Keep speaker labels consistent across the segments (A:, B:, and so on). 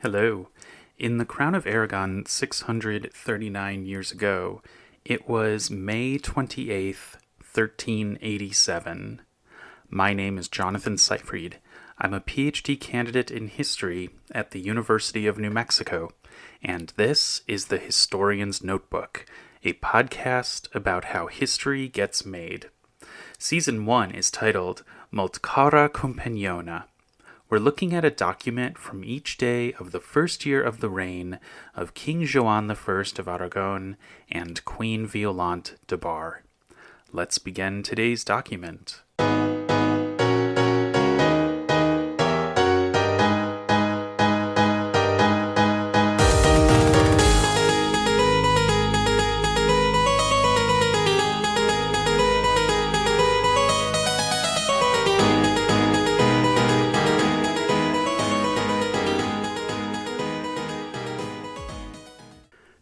A: Hello. In the Crown of Aragon 639 years ago, it was May 28th, 1387. My name is Jonathan Seyfried. I'm a PhD candidate in history at the University of New Mexico, and this is the Historian's Notebook, a podcast about how history gets made. Season 1 is titled Multcara Companiona. We're looking at a document from each day of the first year of the reign of King Joan I of Aragon and Queen Violant de Bar. Let's begin today's document.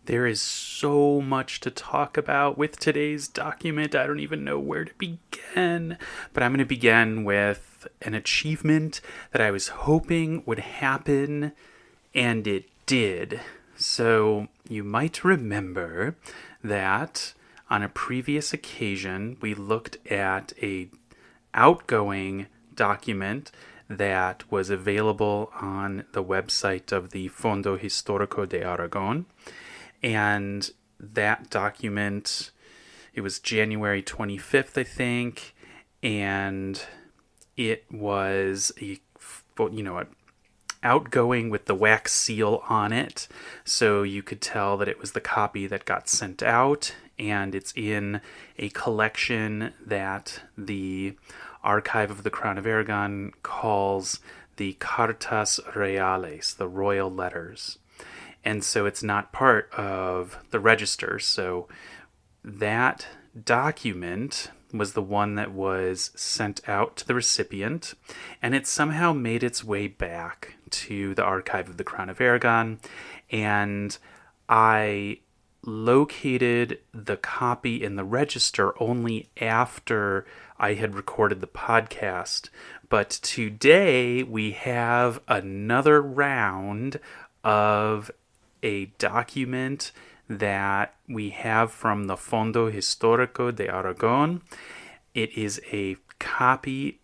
A: There is so much to talk about with today's document. I don't even know where to begin. But I'm going to begin with an achievement that I was hoping would happen, and it did. So you might remember that on a previous occasion, we looked at a outgoing document that was available on the website of the Fondo Histórico de Aragon. And that document, it was January 25th, I think, and it was an outgoing with the wax seal on it, so you could tell that it was the copy that got sent out, and it's in a collection that the Archive of the Crown of Aragon calls the Cartas Reales, the royal letters. And so it's not part of the register. So that document was the one that was sent out to the recipient, and it somehow made its way back to the Archive of the Crown of Aragon. And I located the copy in the register only after I had recorded the podcast. But today we have another round of a document that we have from the Fondo Histórico de Aragon. It is a copy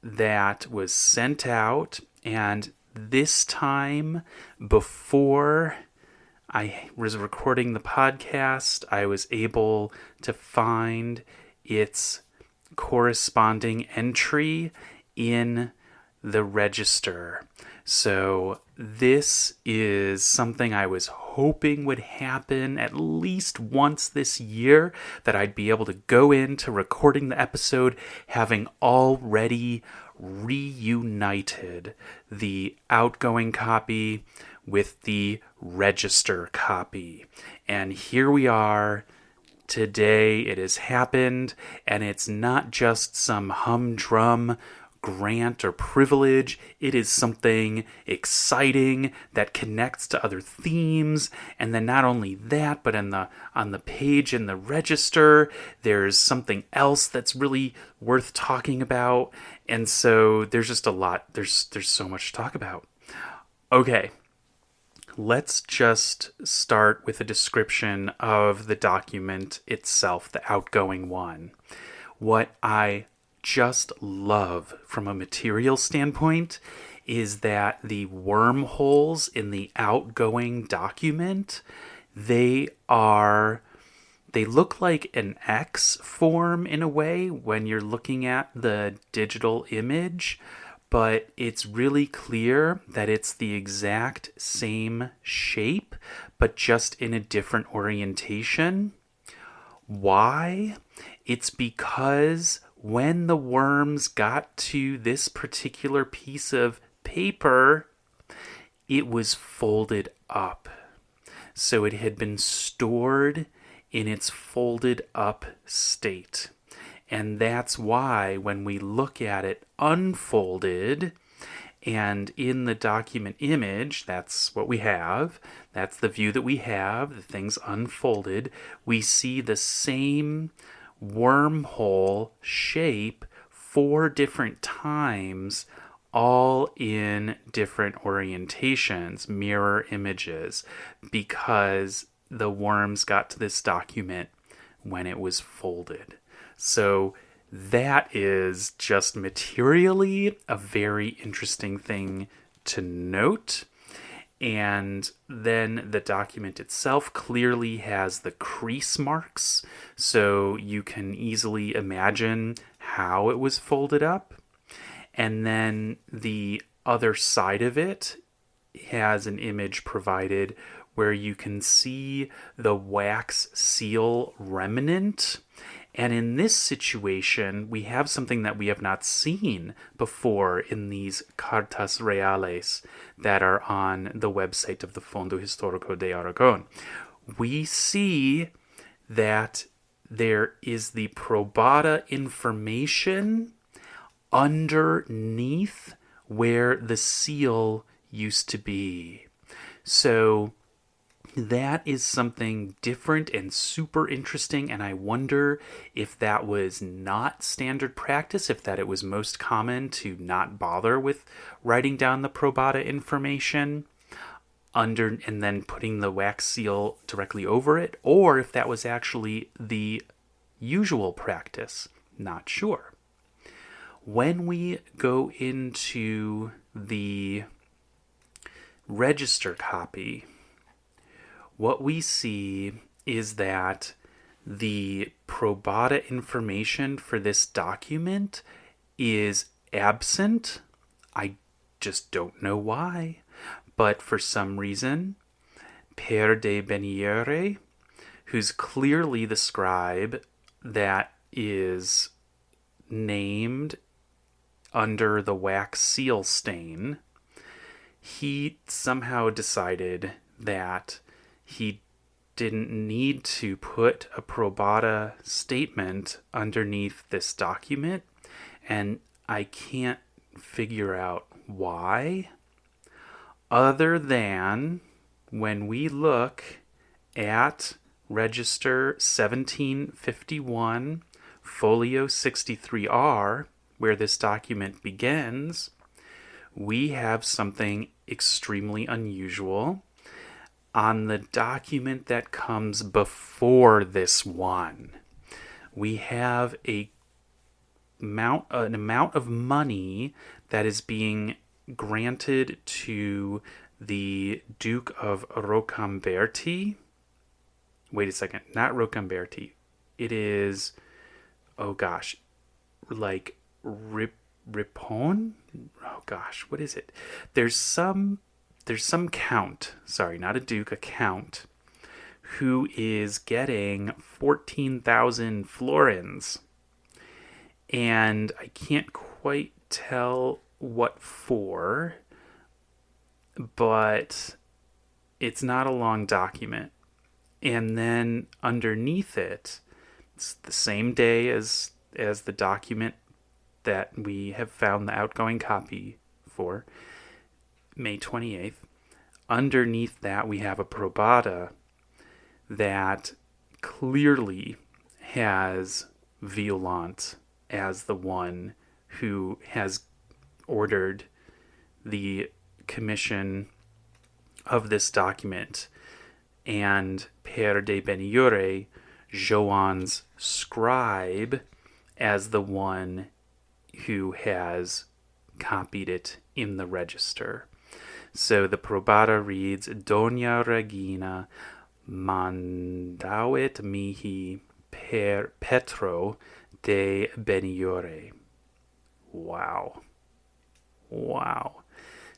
A: that was sent out, and this time, before I was recording the podcast, I was able to find its corresponding entry in the register. So this is something I was hoping would happen at least once this year, that I'd be able to go into recording the episode having already reunited the outgoing copy with the register copy. And here we are. Today it has happened, and it's not just some humdrum grant or privilege. It is something exciting that connects to other themes. And then not only that, but on the page in the register, there's something else that's really worth talking about. And so there's just a lot. There's so much to talk about. Okay. Let's just start with a description of the document itself, the outgoing one. What I just love from a material standpoint is that the wormholes in the outgoing document, they look like an X form in a way when you're looking at the digital image, but it's really clear that it's the exact same shape, but just in a different orientation. Why? It's because when the worms got to this particular piece of paper, it was folded up. So it had been stored in its folded up state. And that's why when we look at it unfolded, and in the document image, that's what we have. That's the view that we have, the things unfolded. We see the same wormhole shape 4 different times all in different orientations, mirror images, because the worms got to this document when it was folded. So that is just materially a very interesting thing to note. And then the document itself clearly has the crease marks, so you can easily imagine how it was folded up. And then the other side of it has an image provided where you can see the wax seal remnant. And in this situation, we have something that we have not seen before in these Cartas Reales that are on the website of the Fondo Histórico de Aragon. We see that there is the probata information underneath where the seal used to be. So that is something different and super interesting, and I wonder if that was not standard practice, if that it was most common to not bother with writing down the probata information under and then putting the wax seal directly over it, or if that was actually the usual practice. Not sure. When we go into the register copy, what we see is that the probata information for this document is absent. I just don't know why, but for some reason, Pere de Beniere, who's clearly the scribe that is named under the wax seal stain, he somehow decided that he didn't need to put a probata statement underneath this document, and I can't figure out why, other than when we look at Register 1751, Folio 63R, where this document begins, we have something extremely unusual. On the document that comes before this one, we have an amount of money that is being granted to the Duke of Rocamberti. Wait a second, not Rocamberti. It is, oh gosh, like Ripon? Oh gosh, what is it? There's some count, sorry, not a duke, a count, who is getting 14,000 florins. And I can't quite tell what for, but it's not a long document. And then underneath it, it's the same day as the document that we have found the outgoing copy for, May 28th. Underneath that, we have a probata that clearly has Violant as the one who has ordered the commission of this document, and Pere de Beniure, Joan's scribe, as the one who has copied it in the register. So the probata reads, Doña Regina mandavit mihi per Petro de Beniure. Wow.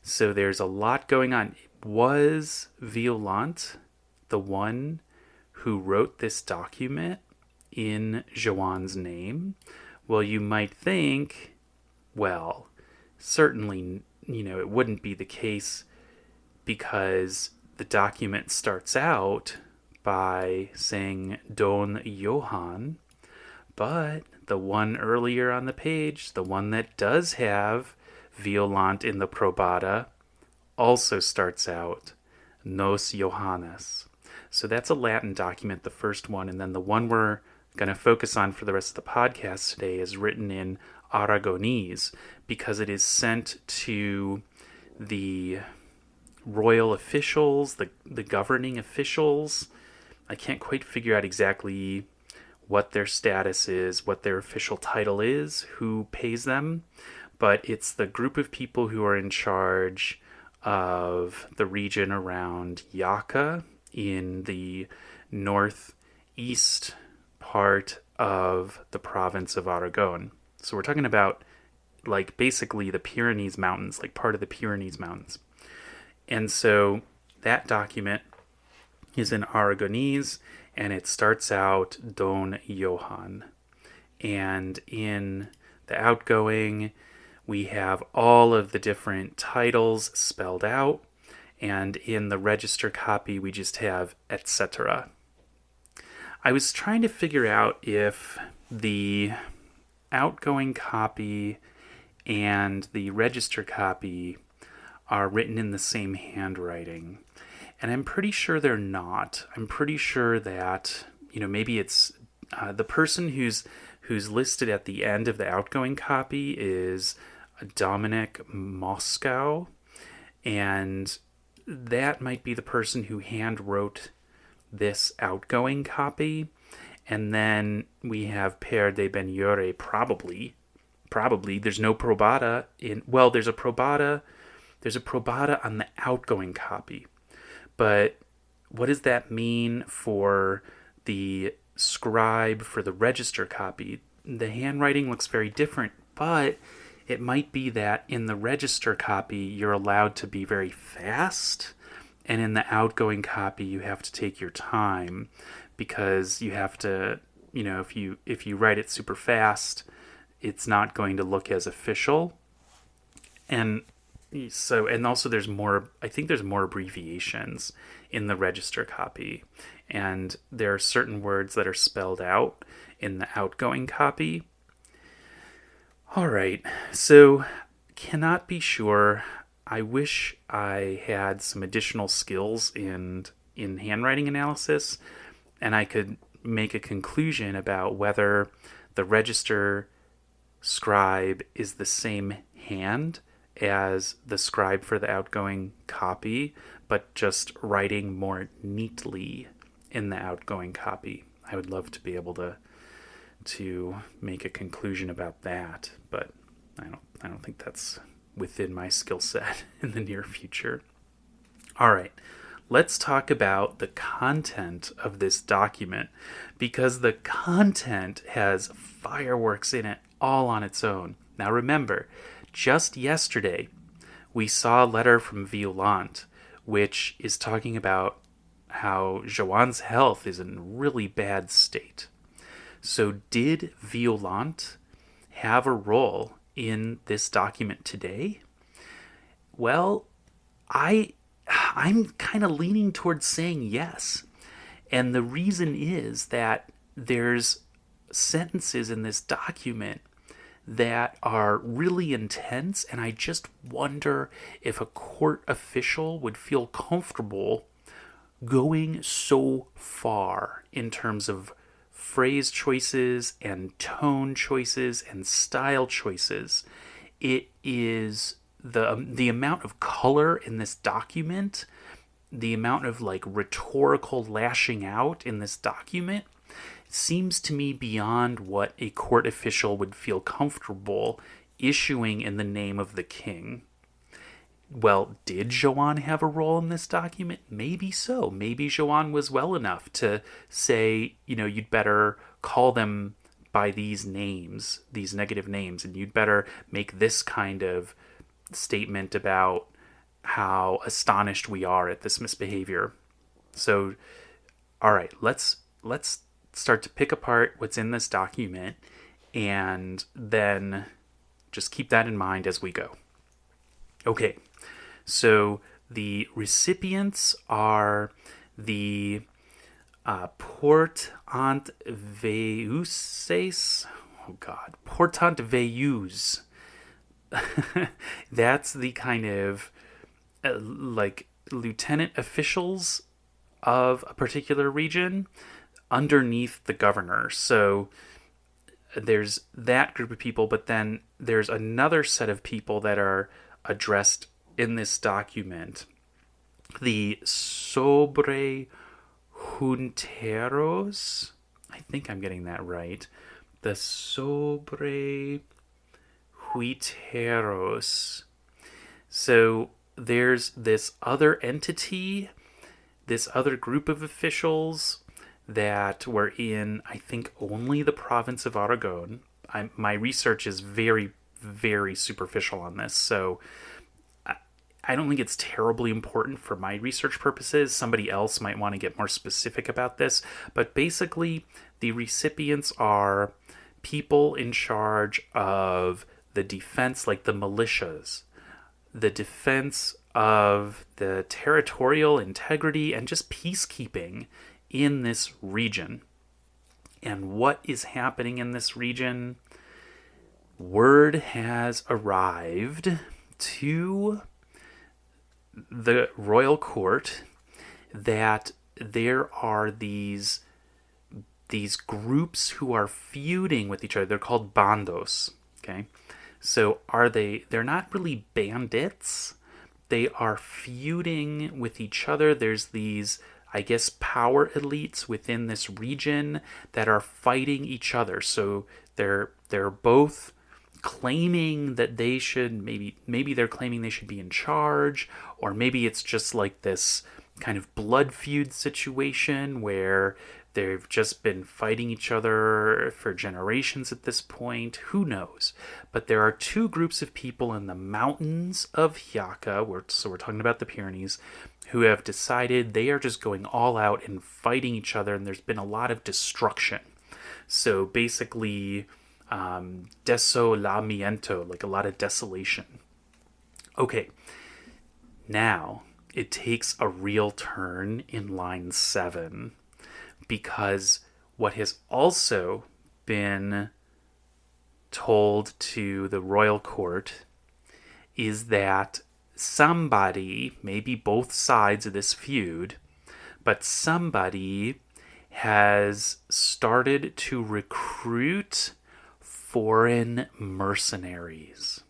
A: So there's a lot going on. Was Violant the one who wrote this document in Joan's name? Well, you might think, well, certainly, it wouldn't be the case, because the document starts out by saying Don Johan, but the one earlier on the page, the one that does have Violant in the probata, also starts out Nos Johannes. So that's a Latin document, the first one, and then the one we're going to focus on for the rest of the podcast today is written in Aragonese because it is sent to the royal officials, the governing officials. I can't quite figure out exactly what their status is, what their official title is, who pays them, but it's the group of people who are in charge of the region around Jaca in the northeast part of the province of Aragon. So we're talking about like basically the Pyrenees Mountains, like part of the Pyrenees Mountains. And so that document is in Aragonese, and it starts out Don Johan. And in the outgoing, we have all of the different titles spelled out, and in the register copy, we just have etc. I was trying to figure out if the outgoing copy and the register copy are written in the same handwriting. And I'm pretty sure they're not. I'm pretty sure that, maybe it's the person who's listed at the end of the outgoing copy is Dominic Moscow, and that might be the person who hand wrote this outgoing copy. And then we have Per de Benjure, probably. There's no probata in, well, there's a probata on the outgoing copy. But what does that mean for the scribe for the register copy? The handwriting looks very different, but it might be that in the register copy, you're allowed to be very fast, and in the outgoing copy, you have to take your time because you have to, if you write it super fast, it's not going to look as official. And so, and also there's more abbreviations in the register copy, and there are certain words that are spelled out in the outgoing copy. All right, so cannot be sure. I wish I had some additional skills in handwriting analysis, and I could make a conclusion about whether the register scribe is the same hand as the scribe for the outgoing copy, but just writing more neatly in the outgoing copy. I would love to be able to make a conclusion about that, but I don't think that's within my skill set in the near future. All right, let's talk about the content of this document, because the content has fireworks in it all on its own. Now remember, just yesterday, we saw a letter from Violant, which is talking about how Joan's health is in a really bad state. So did Violant have a role in this document today? Well, I'm kind of leaning towards saying yes. And the reason is that there's sentences in this document that are really intense, and I just wonder if a court official would feel comfortable going so far in terms of phrase choices and tone choices and style choices. It is the amount of color in this document, the amount of like rhetorical lashing out in this document seems to me beyond what a court official would feel comfortable issuing in the name of the king. Well, did Joan have a role in this document? Maybe so. Maybe Joan was well enough to say, you'd better call them by these names, these negative names, and you'd better make this kind of statement about how astonished we are at this misbehavior. So, all right, let's start to pick apart what's in this document, and then just keep that in mind as we go. Okay, so the recipients are the Portantveus. Portantveus. That's the kind of like lieutenant officials of a particular region underneath the governor. So there's that group of people, but then there's another set of people that are addressed in this document. The Sobrejunteros. I think I'm getting that right. The Sobrejunteros. So there's this other entity, this other group of officials that were in, I think, only the province of Aragon. My research is very, very superficial on this, so I don't think it's terribly important for my research purposes. Somebody else might want to get more specific about this, but basically the recipients are people in charge of the defense, like the militias, the defense of the territorial integrity and just peacekeeping in this region. And what is happening in this region? Word has arrived to the royal court that there are these groups who are feuding with each other. They're called bandos. Okay, so they're not really bandits. They are feuding with each other. There's these, I guess, power elites within this region that are fighting each other. So they're both claiming that they should, maybe they're claiming they should be in charge, or maybe it's just like this kind of blood feud situation where they've just been fighting each other for generations at this point. Who knows? But there are two groups of people in the mountains of Jaca, so we're talking about the Pyrenees, who have decided they are just going all out and fighting each other, and there's been a lot of destruction. So basically, desolamiento, like a lot of desolation. Okay, now it takes a real turn in line 7, because what has also been told to the royal court is that somebody, maybe both sides of this feud, but somebody has started to recruit foreign mercenaries.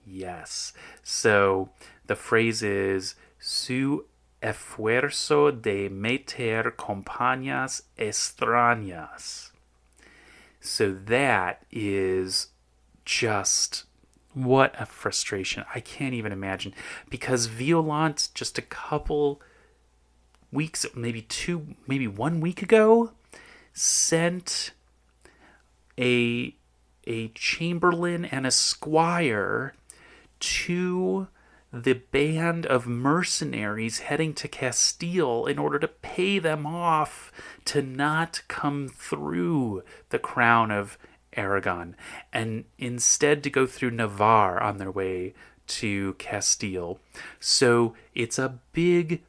A: Yes. So the phrase is su esfuerzo de meter compañías extrañas. So that is just, what a frustration. I can't even imagine. Because Violant, just a couple weeks, maybe 1 week ago, sent a chamberlain and a squire to the band of mercenaries heading to Castile in order to pay them off to not come through the Crown of Aragon, and instead to go through Navarre on their way to Castile. So it's a big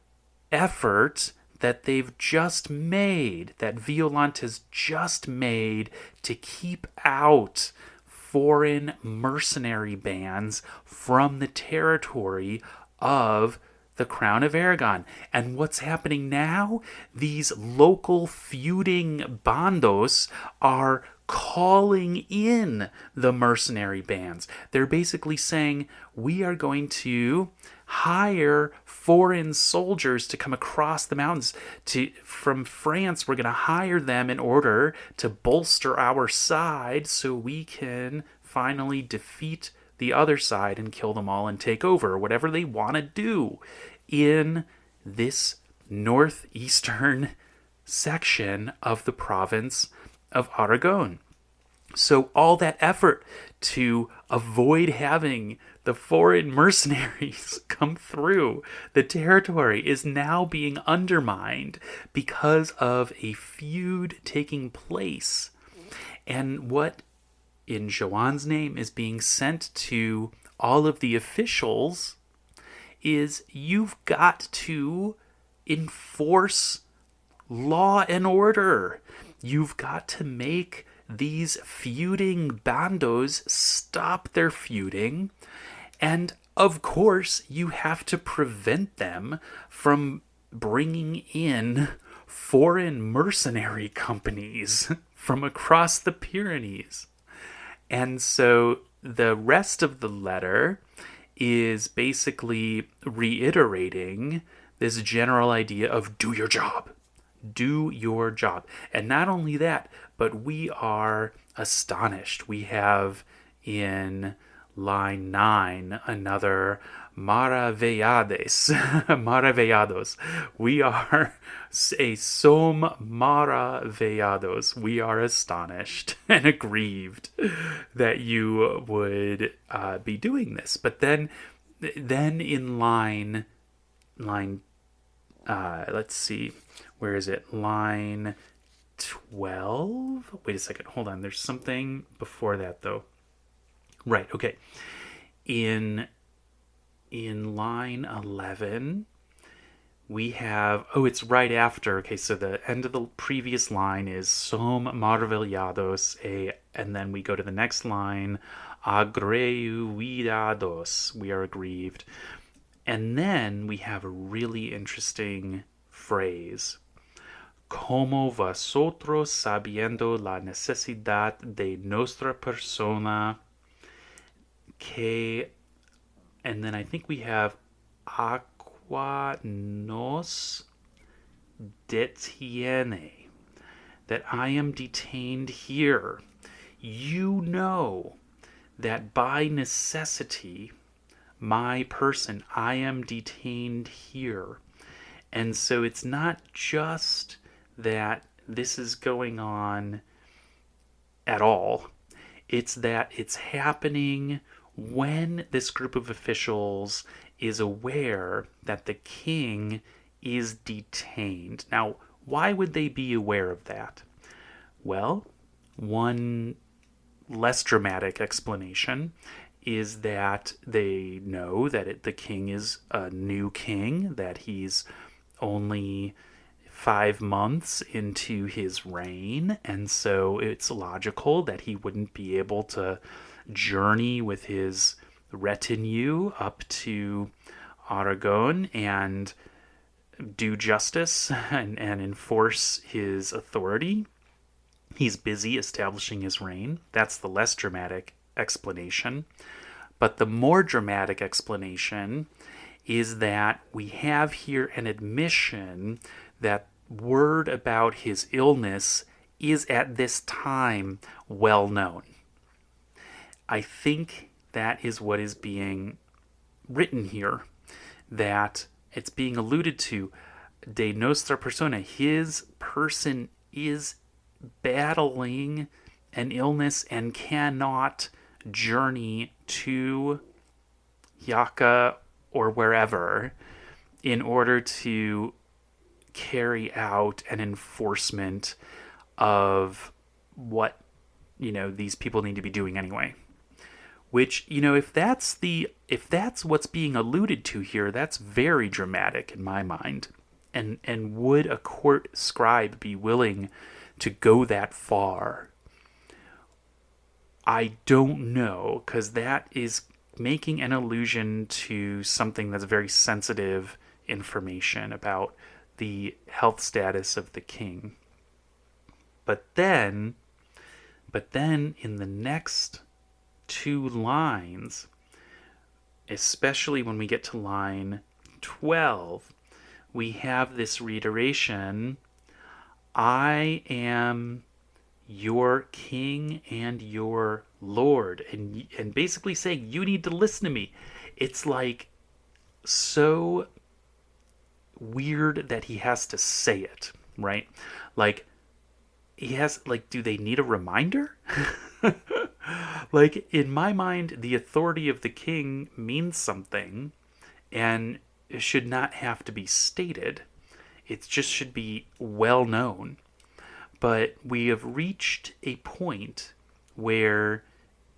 A: effort that they've just made, that Violant has just made, to keep out foreign mercenary bands from the territory of the Crown of Aragon. And what's happening now? These local feuding bandos are calling in the mercenary bands. They're basically saying, we are going to hire foreign soldiers to come across the mountains from France. We're going to hire them in order to bolster our side so we can finally defeat the other side and kill them all and take over, whatever they want to do in this northeastern section of the province of Aragon. So all that effort to avoid having the foreign mercenaries come through the territory is now being undermined because of a feud taking place. And what in Joan's name is being sent to all of the officials is, you've got to enforce law and order. You've got to make these feuding bandos stop their feuding. And of course, you have to prevent them from bringing in foreign mercenary companies from across the Pyrenees. And so the rest of the letter is basically reiterating this general idea of do your job. Do your job. And not only that, but we are astonished. We have in line 9 another maravillades. Maravillados. We are som maravillados. We are astonished and aggrieved that you would be doing this. But then in line let's see, where is it? Line 12? Wait a second, hold on. There's something before that though. Right, okay. In line 11, we have, it's right after, okay, so the end of the previous line is som maravillados, and then we go to the next line, agrevidados, we are aggrieved. And then we have a really interesting phrase, como vosotros sabiendo la necesidad de nuestra persona, que, and then I think we have aqua nos detiene, that I am detained here. You know that by necessity, my person, I am detained here. And so it's not just that this is going on at all. It's that it's happening when this group of officials is aware that the king is detained. Now, why would they be aware of that? Well, one less dramatic explanation is that they know that the king is a new king, that he's only 5 months into his reign, and so it's logical that he wouldn't be able to journey with his retinue up to Aragon and do justice and enforce his authority. He's busy establishing his reign. That's the less dramatic explanation. But the more dramatic explanation is that we have here an admission that word about his illness is at this time well known. I think that is what is being written here, that it's being alluded to, de nostra persona, his person is battling an illness and cannot journey to Jaca or wherever in order to carry out an enforcement of what, these people need to be doing anyway. Which, if that's what's being alluded to here, that's very dramatic in my mind. And would a court scribe be willing to go that far? I don't know, because that is making an allusion to something that's very sensitive information about the health status of the king. But then in the next 2 lines, especially when we get to line 12, we have this reiteration, I am your king and your lord, and basically saying you need to listen to me. It's like so weird that he has to say it, right? Like he has, like, do they need a reminder? Like, in my mind, the authority of the king means something and it should not have to be stated. It just should be well known. But we have reached a point where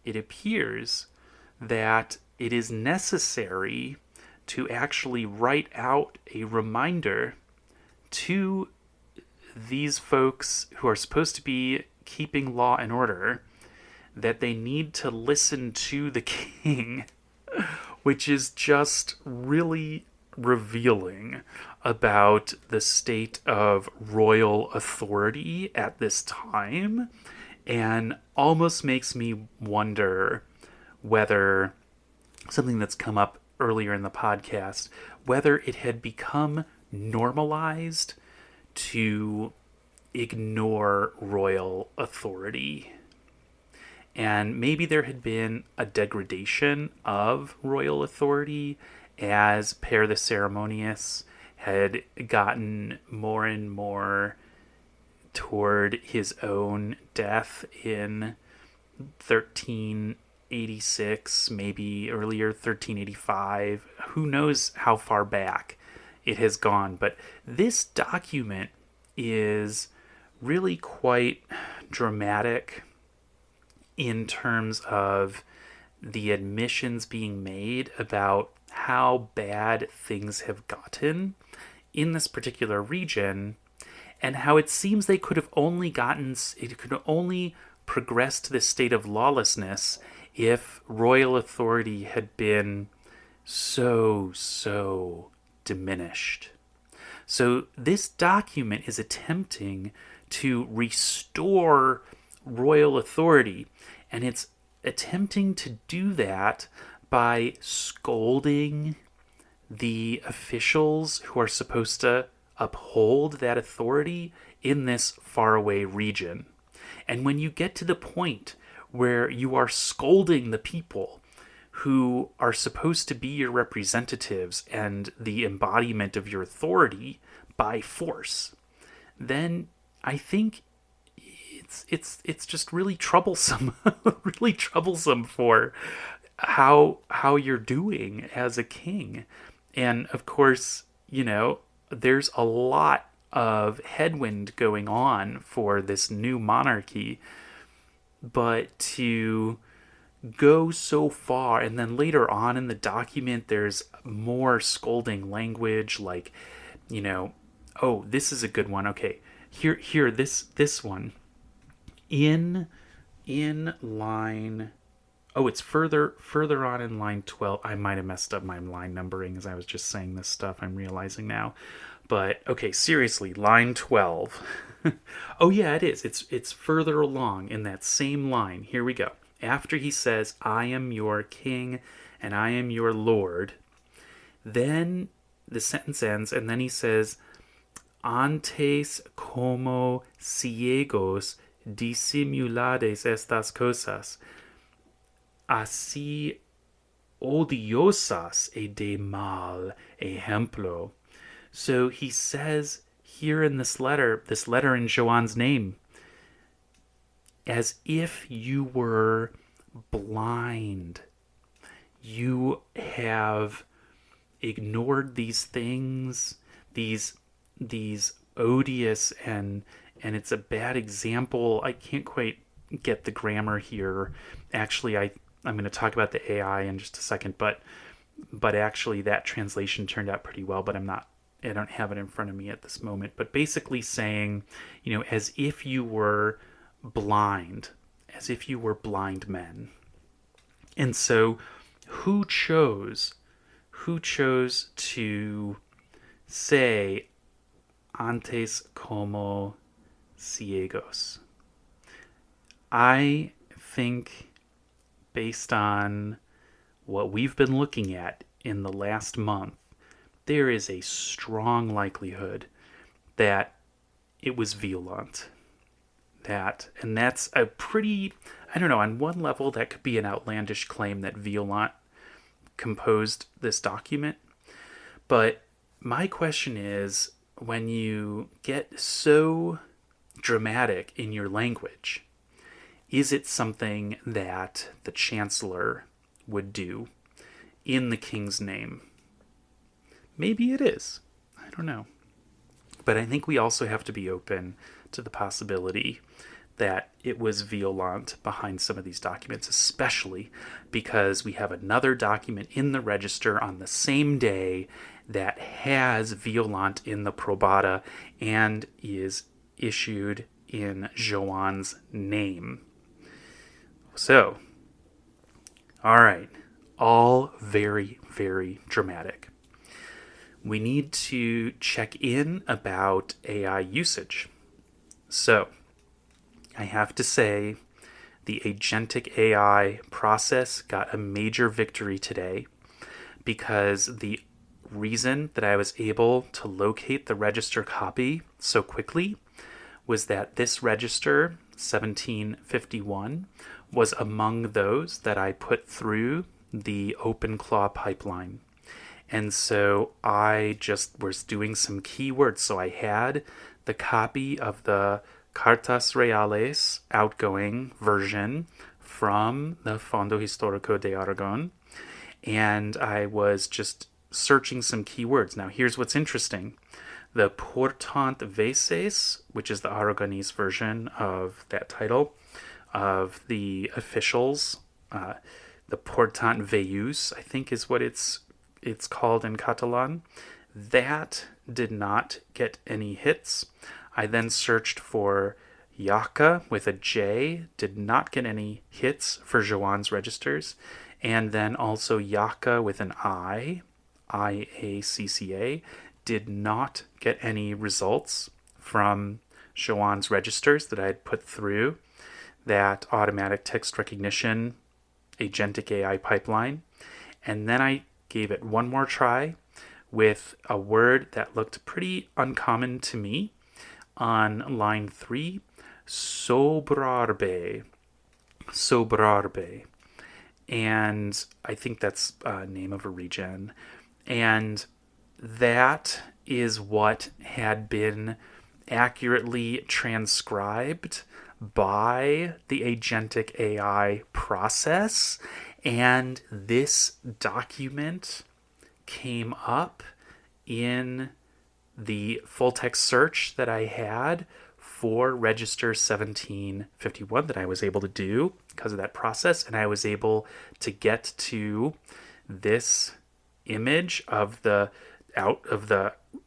A: it appears that it is necessary to actually write out a reminder to these folks who are supposed to be keeping law and order that they need to listen to the king, which is just really revealing about the state of royal authority at this time, and almost makes me wonder whether something that's come up earlier in the podcast, whether it had become normalized to ignore royal authority. And maybe there had been a degradation of royal authority as Per the Ceremonious had gotten more and more toward his own death in 1386, maybe earlier, 1385. Who knows how far back it has gone. But this document is really quite dramatic in terms of the admissions being made about how bad things have gotten in this particular region, and how it seems they could have only progressed to this state of lawlessness if royal authority had been so diminished. So this document is attempting to restore royal authority, and it's attempting to do that by scolding the officials who are supposed to uphold that authority in this faraway region. And when you get to the point where you are scolding the people who are supposed to be your representatives and the embodiment of your authority by force, then I think it's just really troublesome, really troublesome for how you're doing as a king. And of course, there's a lot of headwind going on for this new monarchy, but to go so far, and then later on in the document there's more scolding language, like, oh, this is a good one. Okay, here this one in line. Oh, it's further on in line 12. I might have messed up my line numbering as I was just saying this stuff, I'm realizing now. But okay, seriously, line 12. Oh yeah, it is. It's further along in that same line. Here we go. After he says, "I am your king and I am your lord," then the sentence ends, and then he says, "Antes como ciegos disimulades estas cosas, así odiosas y de mal ejemplo." So he says here in this letter in Joan's name, as if you were blind. You have ignored these things, these odious, and it's a bad example. I can't quite get the grammar here. Actually, I'm going to talk about the AI in just a second, but actually that translation turned out pretty well, but I don't have it in front of me at this moment. But basically saying, as if you were blind, as if you were blind men. And so who chose to say antes como ciegos? I think, based on what we've been looking at in the last month, there is a strong likelihood that it was Violant. And that's a pretty, I don't know, on one level that could be an outlandish claim that Violant composed this document. But my question is, when you get so dramatic in your language, is it something that the Chancellor would do in the king's name? Maybe it is. I don't know. But I think we also have to be open to the possibility that it was Violant behind some of these documents, especially because we have another document in the register on the same day that has Violant in the probata and is issued in Joan's name. So, all right, all very, very dramatic. we need to check in about AI usage. So, I have to say, the agentic AI process got a major victory today because the reason that I was able to locate the register copy so quickly was that this register, 1751, was among those that I put through the OpenClaw pipeline. And so I just was doing some keywords. So I had the copy of the Cartas Reales outgoing version from the Fondo Histórico de Aragon. And I was just searching some keywords. Now, here's what's interesting. The Portantveus, which is the Aragonese version of that title, of the officials, the Portantveus, I think is what it's called in Catalan, that did not get any hits. I then searched for Jaca with a J, did not get any hits for Joan's registers, and then also Jaca with an IACCA, did not get any results from Joan's registers that I had put through that automatic text recognition agentic AI pipeline. And then I gave it one more try with a word that looked pretty uncommon to me on line 3, Sobrejunteros. And I think that's a name of a region. And that is what had been accurately transcribed by the agentic AI process. And this document came up in the full text search that I had for register 1751 that I was able to do because of that process. And I was able to get to this image of the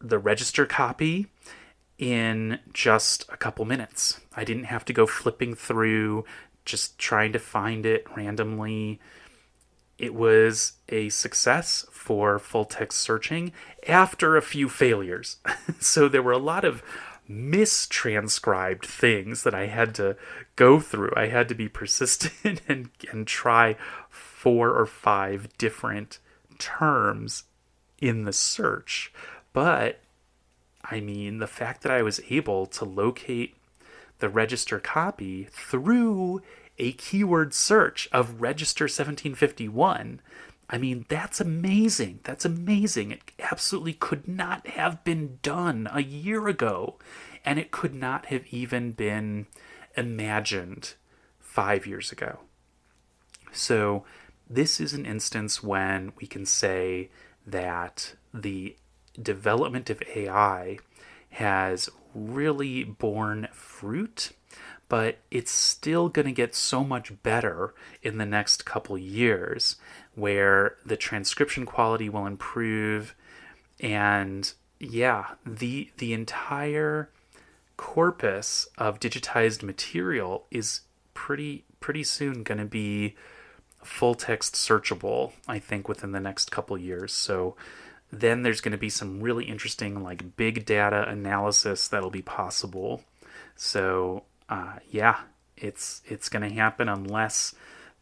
A: register copy in just a couple minutes. I didn't have to go flipping through, just trying to find it randomly. It was a success for full text searching after a few failures. So there were a lot of mistranscribed things that I had to go through. I had to be persistent and try 4 or 5 different terms in the search. But I mean, the fact that I was able to locate the register copy through a keyword search of register 1751, I mean, that's amazing. That's amazing. It absolutely could not have been done a year ago, and it could not have even been imagined 5 years ago. So this is an instance when we can say that the development of AI has really borne fruit, but it's still going to get so much better in the next couple years, where the transcription quality will improve, and the entire corpus of digitized material is pretty soon going to be full text searchable, I think, within the next couple years. So then there's going to be some really interesting like big data analysis that'll be possible. So it's going to happen unless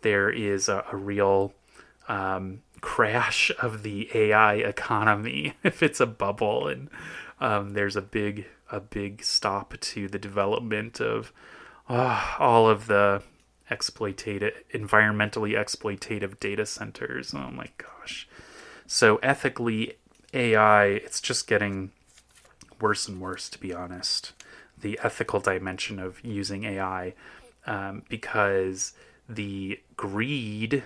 A: there is a real crash of the AI economy, if it's a bubble and there's a big stop to the development of all of the environmentally exploitative data centers. Oh my gosh. So ethically, AI, it's just getting worse and worse, to be honest. The ethical dimension of using AI, because the greed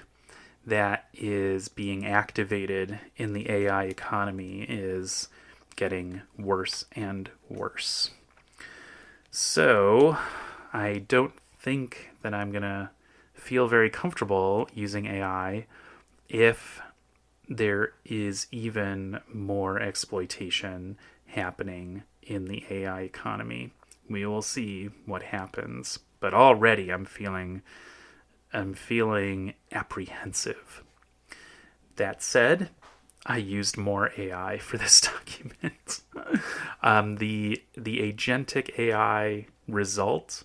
A: that is being activated in the AI economy is getting worse and worse. So I don't think that I'm going to feel very comfortable using AI if there is even more exploitation happening in the AI economy. We will see what happens, but already I'm feeling apprehensive. That said, I used more AI for this document. The agentic AI result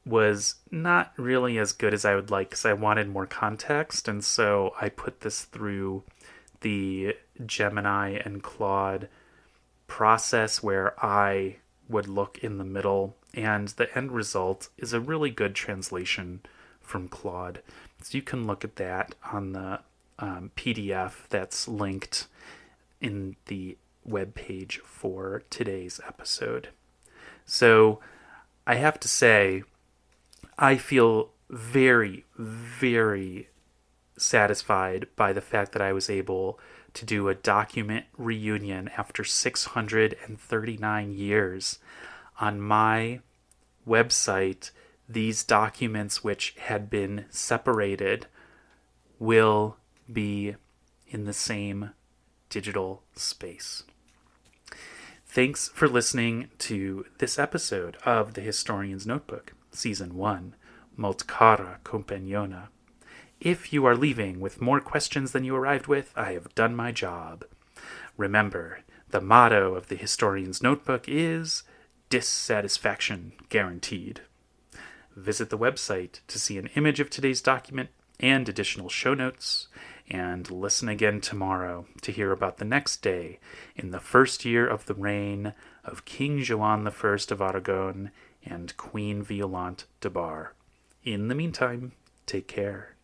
A: was not really as good as I would like because I wanted more context, and so I put this through the Gemini and Claude process where I would look in the middle, and the end result is a really good translation from Claude. So you can look at that on the PDF that's linked in the webpage for today's episode. So I have to say, I feel very, very satisfied by the fact that I was able to do a document reunion after 639 years. On my website, these documents which had been separated will be in the same digital space. Thanks for listening to this episode of The Historian's Notebook, Season 1, Molt cara compagnona. If you are leaving with more questions than you arrived with, I have done my job. Remember, the motto of The Historian's Notebook is dissatisfaction guaranteed. Visit the website to see an image of today's document and additional show notes, and listen again tomorrow to hear about the next day in the first year of the reign of King Joan I of Aragon and Queen Violant de Bar. In the meantime, take care.